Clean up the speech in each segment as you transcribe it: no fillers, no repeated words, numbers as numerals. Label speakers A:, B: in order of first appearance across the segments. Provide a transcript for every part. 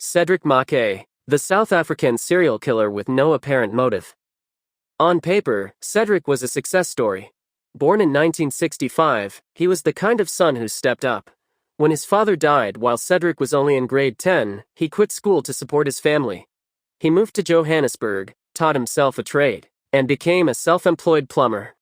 A: Cedric Maake, the South African serial killer with no apparent motive. On paper, Cedric was a success story. Born in 1965, he was the kind of son who stepped up. When his father died while Cedric was only in grade 10, he quit school to support his family. He moved to Johannesburg, taught himself a trade, and became a self-employed plumber.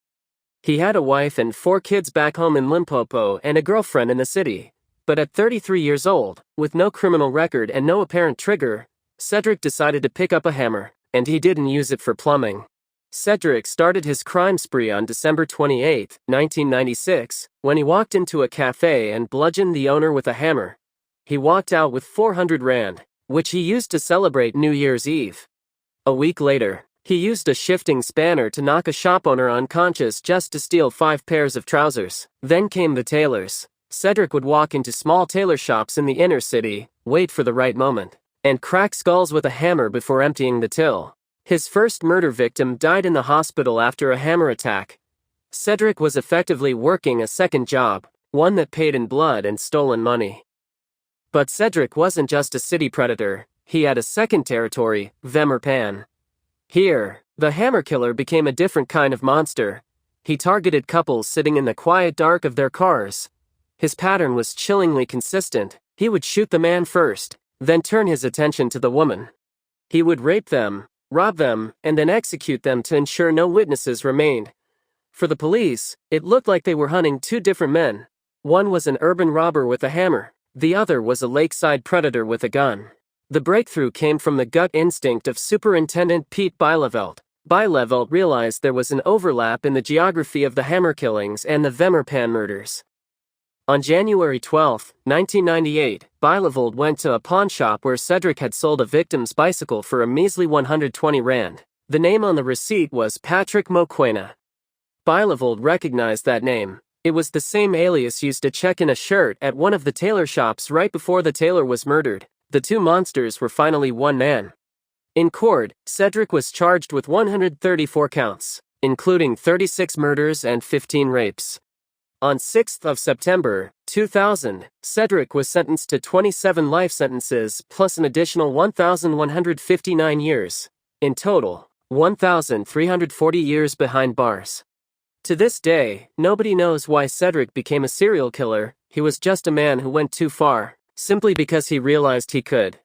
A: He had a wife and 4 kids back home in Limpopo and a girlfriend in the city. But at 33 years old, with no criminal record and no apparent trigger, Cedric decided to pick up a hammer, and he didn't use it for plumbing. Cedric started his crime spree on December 28, 1996, when he walked into a cafe and bludgeoned the owner with a hammer. He walked out with 400 rand, which he used to celebrate New Year's Eve. A week later, he used a shifting spanner to knock a shop owner unconscious just to steal 5 pairs of trousers. Then came the tailors. Cedric would walk into small tailor shops in the inner city, wait for the right moment, and crack skulls with a hammer before emptying the till. His first murder victim died in the hospital after a hammer attack. Cedric was effectively working a second job, one that paid in blood and stolen money. But Cedric wasn't just a city predator, he had a second territory, Wemmer Pan. Here, the hammer killer became a different kind of monster. He targeted couples sitting in the quiet dark of their cars. His pattern was chillingly consistent. He would shoot the man first, then turn his attention to the woman. He would rape them, rob them, and then execute them to ensure no witnesses remained. For the police, it looked like they were hunting 2 different men. One was an urban robber with a hammer, the other was a lakeside predator with a gun. The breakthrough came from the gut instinct of Superintendent Piet Bijleveld. Bijleveld realized there was an overlap in the geography of the hammer killings and the Wemmer Pan murders. On January 12, 1998, Bijleveld went to a pawn shop where Cedric had sold a victim's bicycle for a measly 120 rand. The name on the receipt was Patrick Mokoena. Bijleveld recognized that name. It was the same alias used to check in a shirt at one of the tailor shops right before the tailor was murdered. The 2 monsters were finally one man. In court, Cedric was charged with 134 counts, including 36 murders and 15 rapes. On 6th of September, 2000, Cedric was sentenced to 27 life sentences plus an additional 1,159 years. In total, 1,340 years behind bars. To this day, nobody knows why Cedric became a serial killer. He was just a man who went too far, simply because he realized he could.